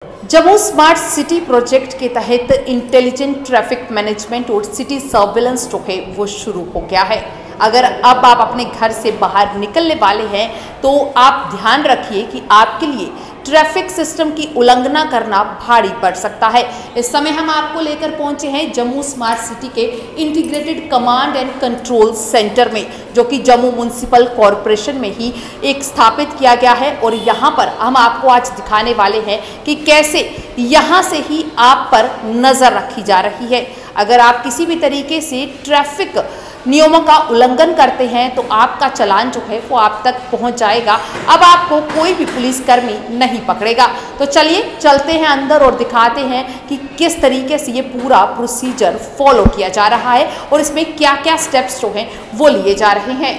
Jammu smart city project के तहत intelligent traffic management और सिटी सर्विलेंस जो है वो शुरू हो गया है। अगर अब आप अपने घर से बाहर निकलने वाले हैं तो आप ध्यान रखिए कि आपके लिए ट्रैफिक सिस्टम की उल्लंघना करना भारी पड़ सकता है। इस समय हम आपको लेकर पहुंचे हैं जम्मू स्मार्ट सिटी के integrated command and control centre में, जो कि जम्मू म्युनिसिपल कॉरपोरेशन में ही एक स्थापित किया गया है। और यहाँ पर हम आपको आज दिखाने वाले हैं कि कैसे यहाँ से ही आप पर नज़र रखी जा रही है। अगर आप किसी भी तरीके से ट्रैफिक नियमों का उल्लंघन करते हैं तो आपका चालान जो है वो आप तक पहुंच जाएगा। अब आपको कोई भी पुलिसकर्मी नहीं पकड़ेगा। तो चलिए चलते हैं अंदर और दिखाते हैं कि किस तरीके से ये पूरा प्रोसीजर फॉलो किया जा रहा है और इसमें क्या क्या स्टेप्स जो हैं वो लिए जा रहे हैं।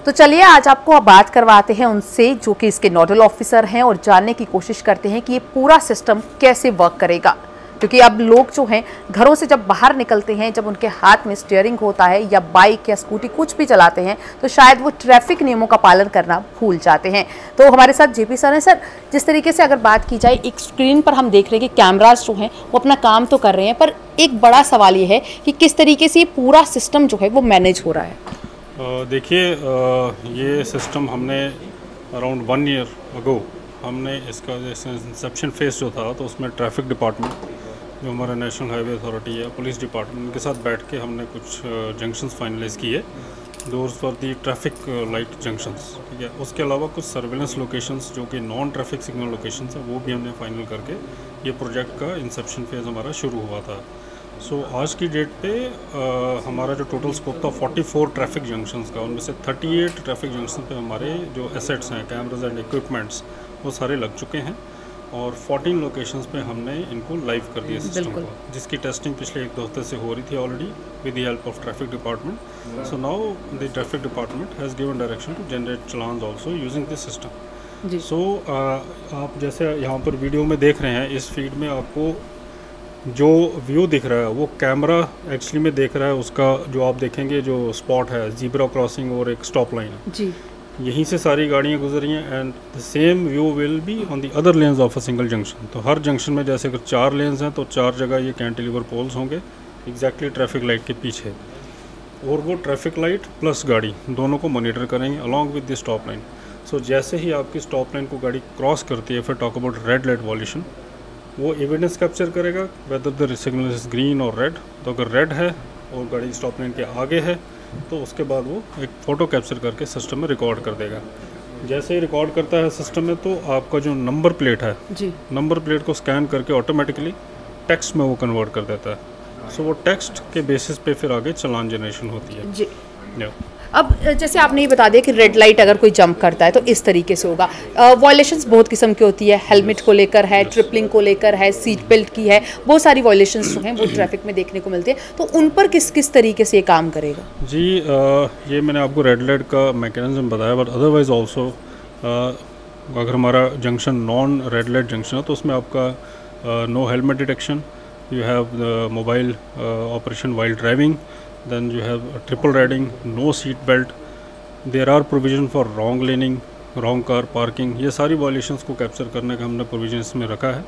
तो चलिए आज आपको बात करवाते हैं उनसे जो कि इसके नोडल ऑफिसर हैं और जानने की कोशिश करते हैं कि ये पूरा सिस्टम कैसे वर्क करेगा। क्योंकि अब लोग जो हैं घरों से जब बाहर निकलते हैं, जब उनके हाथ में स्टीयरिंग होता है या बाइक या स्कूटी कुछ भी चलाते हैं तो शायद वो ट्रैफिक नियमों का पालन करना भूल जाते हैं। तो हमारे साथ जेपी सर हैं। सर, जिस तरीके से अगर बात की जाए, एक स्क्रीन पर हम देख रहे हैं कि कैमरास जो हैं वो अपना काम तो कर रहे हैं, पर एक बड़ा सवाल ये है कि किस तरीके से ये पूरा सिस्टम जो है वो मैनेज हो रहा है। देखिए, ये सिस्टम हमने अराउंड 1 ईयर अगो हमने इसका जैसे इंसेप्शन फेज जो था तो उसमें ट्रैफिक डिपार्टमेंट, जो हमारा नेशनल हाईवे अथॉरिटी है, पुलिस डिपार्टमेंट, उनके साथ बैठ के हमने कुछ जंक्शंस फाइनलाइज किए। Those for the traffic light junctions, ठीक है। उसके अलावा कुछ सर्विलेंस लोकेशंस जो कि नॉन ट्रैफिक सिग्नल लोकेशंस हैं वो भी हमने फाइनल करके ये प्रोजेक्ट का इंसेप्शन फेज़ हमारा शुरू हुआ था। सो आज की डेट पे हमारा जो टोटल स्कोप था 44 ट्रैफिक जंक्शंस का, उनमें से 38 ट्रैफिक जंक्शन पे हमारे जो एसेट्स हैं, कैमराज एंड इक्विपमेंट्स, वो सारे लग चुके हैं। और 14 लोकेशंस पे हमने इनको लाइव कर दिया सिस्टम को, जिसकी टेस्टिंग पिछले 1-2 हफ्ते से हो रही थी already with the help of traffic department. So now the traffic department has given direction to generate challans also using this system. सो आप जैसे यहाँ पर वीडियो में देख रहे हैं, इस फीड में आपको जो व्यू दिख रहा है वो कैमरा एक्चुअली में देख रहा है। उसका जो आप देखेंगे जो स्पॉट है, ज़ीब्रा क्रॉसिंग और एक स्टॉप लाइन है जी, यहीं से सारी गाड़ियाँ गुजर रही हैं। And the same view will be on the other lens of a single junction. तो हर जंक्शन में जैसे अगर 4 लेन्स हैं तो 4 जगह ये कैंटिलीवर पोल्स होंगे एग्जैक्टली ट्रैफिक लाइट के पीछे, और वो ट्रैफिक लाइट प्लस गाड़ी दोनों को मॉनिटर करेंगे along with the stop line. So जैसे ही आपकी स्टॉप लाइन को गाड़ी क्रॉस करती है, फिर talk about red light violation, वो एविडेंस कैप्चर करेगा whether the signal is green और रेड। तो अगर रेड है और गाड़ी स्टॉप लाइन के आगे है तो उसके बाद वो एक फ़ोटो कैप्चर करके सिस्टम में रिकॉर्ड कर देगा। जैसे ही रिकॉर्ड करता है सिस्टम में तो आपका जो नंबर प्लेट है जी, नंबर प्लेट को स्कैन करके ऑटोमेटिकली टेक्स्ट में वो कन्वर्ट कर देता है। सो वो टेक्स्ट के बेसिस पे फिर आगे चालान जनरेशन होती है जी। अब जैसे आपने ये बता दिया कि रेड लाइट अगर कोई जंप करता है तो इस तरीके से होगा। वायलेशंस बहुत किस्म की होती है, हेलमेट को लेकर है, ट्रिपलिंग को लेकर है, सीट बेल्ट की है, बहुत सारी वायलेशंस जो हैं वो ट्रैफिक में देखने को मिलती है। तो उन पर किस किस तरीके से ये काम करेगा जी? ये मैंने आपको रेड लाइट का मैकेनिज्म बताया, बट अदरवाइज ऑल्सो अगर हमारा junction non red light junction है तो उसमें आपका no helmet detection, you have the mobile operation while driving, then you have a triple riding, no seat belt, there are provision for wrong laning, wrong car parking। ये सारी violations को capture करने का हमने प्रोविजन इसमें रखा है।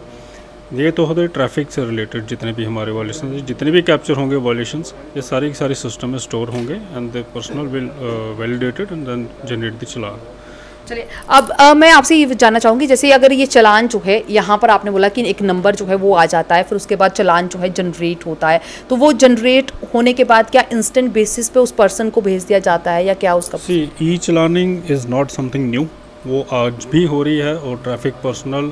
ये तो होते ट्रैफिक से रिलेटेड जितने भी हमारे वायलेशंस, जितने भी कैप्चर होंगे वायलेशंस, ये सारी की सारी सिस्टम में स्टोर होंगे and the personal will validated and then generate the challan. चलिए अब मैं आपसे ये जानना चाहूँगी, जैसे अगर ये चालान जो है यहाँ पर आपने बोला कि एक नंबर जो है वो आ जाता है, फिर उसके बाद चालान जो है जनरेट होता है, तो वो जनरेट होने के बाद क्या इंस्टेंट बेसिस पे उस पर्सन को भेज दिया जाता है या क्या उसका? ई चालानिंग इज़ नॉट समथिंग न्यू, वो आज भी हो रही है। और ट्रैफिक पर्सनल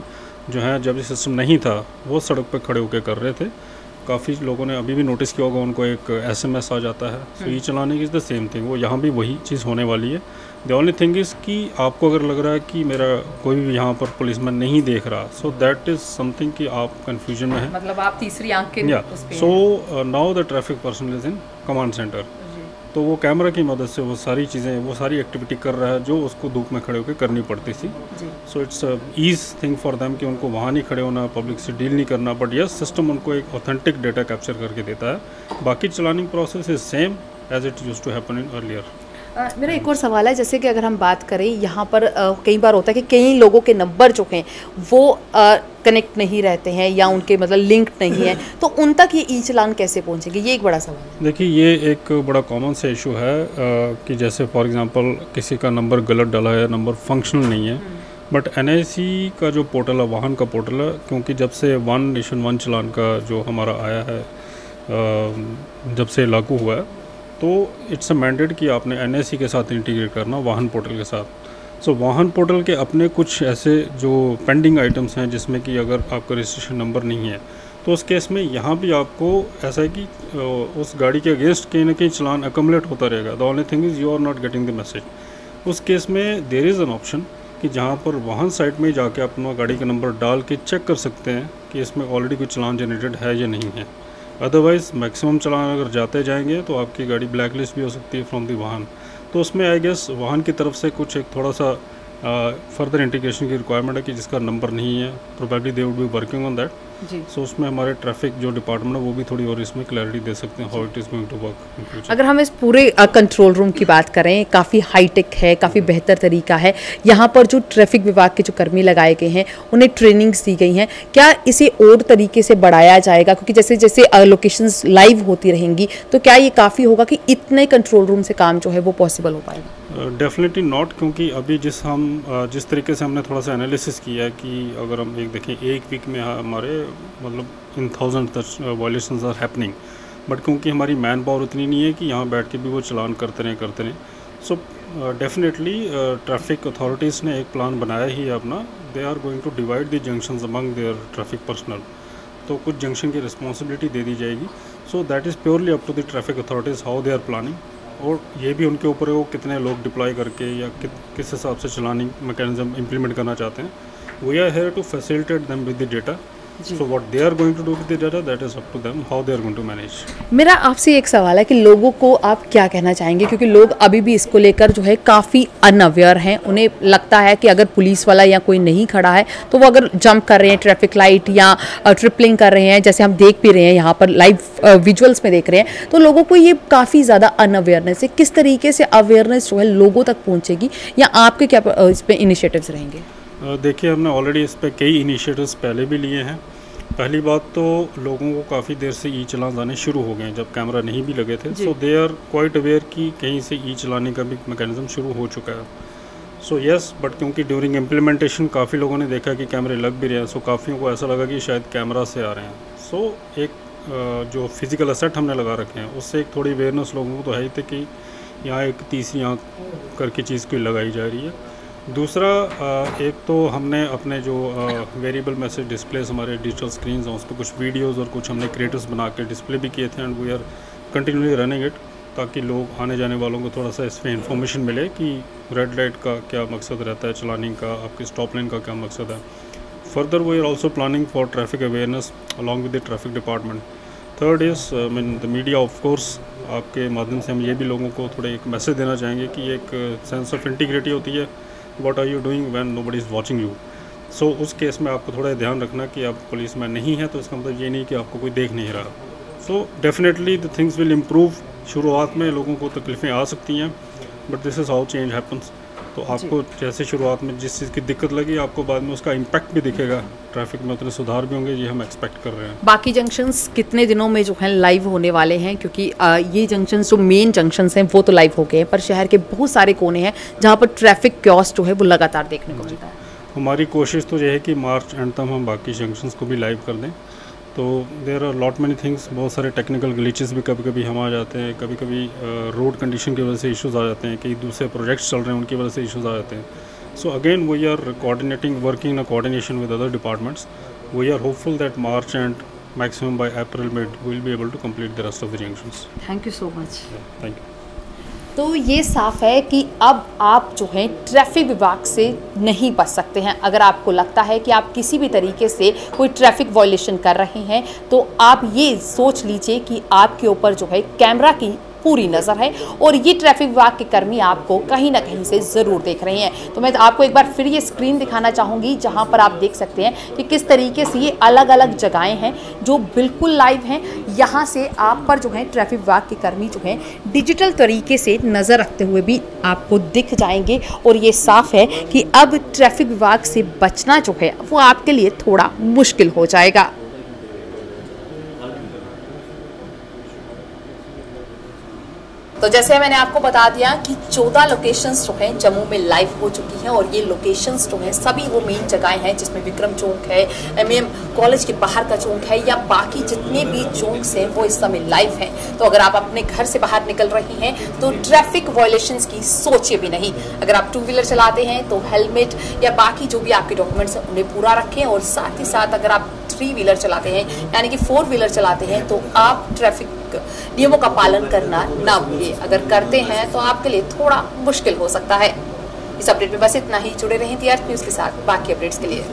जो है, जब ये सिस्टम नहीं था वो सड़क पर खड़े होकर कर रहे थे। काफ़ी लोगों ने अभी भी नोटिस किया होगा, उनको एक SMS आ जाता है। सो ई चालानिंग इज़ द सेम थिंग, वो यहाँ भी वही चीज़ होने वाली है। द ओनली थिंग इज़ कि आपको अगर लग रहा है कि मेरा कोई भी यहाँ पर पुलिसमैन नहीं देख रहा, सो दैट इज़ समथिंग कि आप कन्फ्यूजन में हैं, मतलब आप तीसरी आंख के उस पे। सो now the traffic person is in command centre, तो वो कैमरा की मदद से वो सारी चीज़ें, वो सारी एक्टिविटी कर रहा है जो उसको धूप में खड़े होकर करनी पड़ती थी। So it's easy thing for them कि उनको वहाँ नहीं खड़े होना, पब्लिक से डील नहीं करना, बट यस सिस्टम उनको एक ऑथेंटिक डेटा कैप्चर करके देता है। बाकी challaning process is same as it used to happen in earlier. मेरा एक और सवाल है, जैसे कि अगर हम बात करें यहाँ पर कई बार होता है कि कई लोगों के नंबर जो हैं वो कनेक्ट नहीं रहते हैं या उनके मतलब लिंक नहीं है, तो उन तक ये ई चालान कैसे पहुँचेंगे, ये एक बड़ा सवाल है। देखिए, ये एक बड़ा कॉमन सा इशू है कि जैसे फॉर एग्जांपल किसी का नंबर गलत डाला है, नंबर फंक्शनल नहीं है, बट एनआईसी का जो पोर्टल है, वाहन का पोर्टल है, क्योंकि जब से वन नेशन वन चालान का जो हमारा आया है, जब से लागू हुआ है, तो इट्स अ मैंडेट कि आपने एनआईसी के साथ इंटीग्रेट करना वाहन पोर्टल के साथ। सो वाहन पोर्टल के अपने कुछ ऐसे जो पेंडिंग आइटम्स हैं जिसमें कि अगर आपका रजिस्ट्रेशन नंबर नहीं है, तो उस केस में यहाँ भी आपको ऐसा है कि उस गाड़ी के अगेंस्ट कहीं ना कहीं चलान अकमलेट होता रहेगा। The only thing is you are not getting the message. उस केस में देयर इज़ एन ऑप्शन कि जहाँ पर वाहन साइट में जाके अपना गाड़ी का नंबर डाल के चेक कर सकते हैं कि इसमें ऑलरेडी कोई चलान जनरेटेड है या नहीं है। अदरवाइज़ मैक्सिमम चलान अगर जाते जाएंगे तो आपकी गाड़ी ब्लैक लिस्ट भी हो सकती है फ्रॉम दी वाहन। तो उसमें आई गेस वाहन की तरफ से कुछ एक थोड़ा सा फर्दर इंटीग्रेशन की रिक्वायरमेंट है कि जिसका नंबर नहीं है, probably they would be working on that. जी। सो उसमें हमारे ट्रैफिक जो डिपार्टमेंट है वो भी थोड़ी और इसमें क्लैरिटी दे सकते हैं how it is going to work in future. अगर हम इस पूरे कंट्रोल रूम की बात करें, काफ़ी हाईटेक है, काफ़ी बेहतर तरीका है। यहाँ पर जो ट्रैफिक विभाग के जो कर्मी लगाए गए हैं उन्हें ट्रेनिंग्स दी गई हैं, क्या इसे और तरीके से बढ़ाया जाएगा? क्योंकि जैसे जैसे लोकेशंस लाइव होती रहेंगी तो क्या ये काफ़ी होगा कि इतने कंट्रोल रूम से काम जो है वो पॉसिबल हो पाएगा? डेफिनेटली नॉट, क्योंकि अभी जिस तरीके से हमने थोड़ा सा एनालिसिस किया है कि अगर हम एक देखें एक वीक में हमारे मतलब इन 1000 वायलेशंस आर हैपनिंग, बट क्योंकि हमारी मैन पावर उतनी नहीं है कि यहाँ बैठ के भी वो चलान करते रहें। सो डेफिनेटली ट्रैफिक अथॉरिटीज़ ने एक प्लान बनाया ही है अपना। They are going to divide the junctions among their traffic personnel. तो कुछ जंक्शन की रिस्पॉन्सिबिलिटी दे दी जाएगी। So that is purely up to the traffic authorities how they are planning, और ये भी उनके ऊपर है वो कितने लोग डिप्लॉय करके या किस हिसाब से चलानी मैकेनिज्म इम्प्लीमेंट करना चाहते हैं। We are here to facilitate them with the data. So what they are going to do with the data, that is up to them, how they are going to manage. मेरा आपसे एक सवाल है कि लोगों को आप क्या कहना चाहेंगे, क्योंकि लोग अभी भी इसको लेकर जो है काफ़ी अनअवेयर हैं। उन्हें लगता है कि अगर पुलिस वाला या कोई नहीं खड़ा है तो वो अगर जंप कर रहे हैं ट्रैफिक लाइट या ट्रिपलिंग कर रहे हैं, जैसे हम देख भी रहे हैं यहाँ पर लाइव विजुअल्स में देख रहे हैं, तो लोगों को ये काफ़ी ज़्यादा अनअवेयरनेस है। किस तरीके से अवेयरनेस जो है लोगों तक पहुँचेगी, या आपके क्या इस पर इनिशिएटिव्स रहेंगे? देखिए, हमने ऑलरेडी इस पर कई इनिशिएटिव्स पहले भी लिए हैं। पहली बात तो लोगों को काफ़ी देर से ई चलान आने शुरू हो गए जब कैमरा नहीं भी लगे थे। सो दे आर क्वाइट अवेयर कि कहीं से ई चलाने का भी मैकेनिज्म शुरू हो चुका है। सो यस, बट क्योंकि ड्यूरिंग इम्प्लीमेंटेशन काफ़ी लोगों ने देखा कि कैमरे लग भी रहे हैं, सो काफ़ियों को ऐसा लगा कि शायद कैमरा से आ रहे हैं। सो एक जो फिज़िकल असेट हमने लगा रखे हैं उससे एक थोड़ी अवेयरनेस लोगों को तो है ही थे कि यहाँ एक तीसरी आँख करके चीज़ कोई लगाई जा रही है। दूसरा, एक तो हमने अपने जो वेरिएबल मैसेज डिस्प्लेस हमारे डिजिटल स्क्रीन हैं उस पर कुछ वीडियोस और कुछ हमने क्रिएटर्स बना के डिस्प्ले भी किए थे, and we are continuously running it, ताकि लोग आने जाने वालों को थोड़ा सा इसमें इन्फॉर्मेशन मिले कि रेड लाइट का क्या मकसद रहता है, चलानिंग का, आपकी स्टॉप लाइन का क्या मकसद है। Further we are also planning for traffic awareness along with the traffic department. Third is mean the media. Of course आपके माध्यम से हम ये भी लोगों को थोड़ा एक मैसेज देना चाहेंगे कि एक सेंस ऑफ इंटीग्रिटी होती है, what are you doing when nobody is watching you. So उस केस में आपको थोड़ा ध्यान रखना कि आप पुलिस में नहीं है तो इसका मतलब ये नहीं कि आपको कोई देख नहीं रहा। So definitely the things will improve. शुरुआत में लोगों को तकलीफ़ें आ सकती हैं, but this is how change happens. तो आपको जैसे शुरुआत में जिस चीज़ की दिक्कत लगी, आपको बाद में उसका इम्पैक्ट भी दिखेगा, ट्रैफिक में उतने सुधार भी होंगे, ये हम एक्सपेक्ट कर रहे हैं। बाकी जंक्शंस कितने दिनों में जो है लाइव होने वाले हैं? क्योंकि ये जंक्शंस जो मेन जंक्शंस हैं वो तो लाइव हो गए हैं, पर शहर के बहुत सारे कोने हैं जहाँ पर ट्रैफिक क्योस जो है वो लगातार देखने को मिलता है। हमारी कोशिश तो ये है कि मार्च एंड तक हम बाकी जंक्शंस को भी लाइव कर दें। तो there are lot many things, बहुत सारे टेक्निकल ग्लिचेस भी कभी कभी हम आ जाते हैं, कभी कभी रोड कंडीशन की वजह से इश्यूज़ आ जाते हैं, कई दूसरे प्रोजेक्ट्स चल रहे हैं उनकी वजह से इश्यूज़ आ जाते हैं। So again we are coordinating, working in coordination with other departments. We are hopeful that March end maximum by April mid we will be able to complete the rest of the junctions. Thank you so much. Thank you. तो ये साफ है कि अब आप जो हैं traffic विभाग से नहीं बच सकते हैं। अगर आपको लगता है कि आप किसी भी तरीके से कोई ट्रैफिक वायलेशन कर रहे हैं तो आप ये सोच लीजिए कि आपके ऊपर जो है कैमरा की पूरी नज़र है और ये ट्रैफिक विभाग के कर्मी आपको कहीं ना कहीं से ज़रूर देख रहे हैं। तो मैं आपको एक बार फिर ये स्क्रीन दिखाना चाहूँगी जहाँ पर आप देख सकते हैं कि किस तरीके से ये अलग अलग जगहें हैं जो बिल्कुल लाइव हैं। यहाँ से आप पर जो है ट्रैफिक विभाग के कर्मी जो हैं डिजिटल तरीके से नज़र रखते हुए भी आपको दिख जाएंगे और ये साफ है कि अब ट्रैफिक विभाग से बचना जो है वो आपके लिए थोड़ा मुश्किल हो जाएगा। तो जैसे मैंने आपको बता दिया कि 14 लोकेशंस जो हैं जम्मू में लाइव हो चुकी हैं और ये लोकेशंस जो हैं सभी वो मेन जगहें हैं जिसमें विक्रम चौक है, एमएम कॉलेज के बाहर का चौक है या बाकी जितने भी चौक हैं वो इस समय लाइव हैं। तो अगर आप अपने घर से बाहर निकल रही हैं तो ट्रैफिक वायलेशंस की सोचे भी नहीं। अगर आप 2 व्हीलर चलाते हैं तो हेलमेट या बाकी जो भी आपके डॉक्यूमेंट्स हैं उन्हें पूरा रखें और साथ ही साथ अगर आप 3 व्हीलर चलाते हैं यानी कि 4 व्हीलर चलाते हैं तो आप ट्रैफिक नियमों का पालन करना ना भूलिए। अगर करते हैं तो आपके लिए थोड़ा मुश्किल हो सकता है। इस अपडेट में बस इतना ही। जुड़े रहें TRT न्यूज़ के साथ बाकी अपडेट्स के लिए।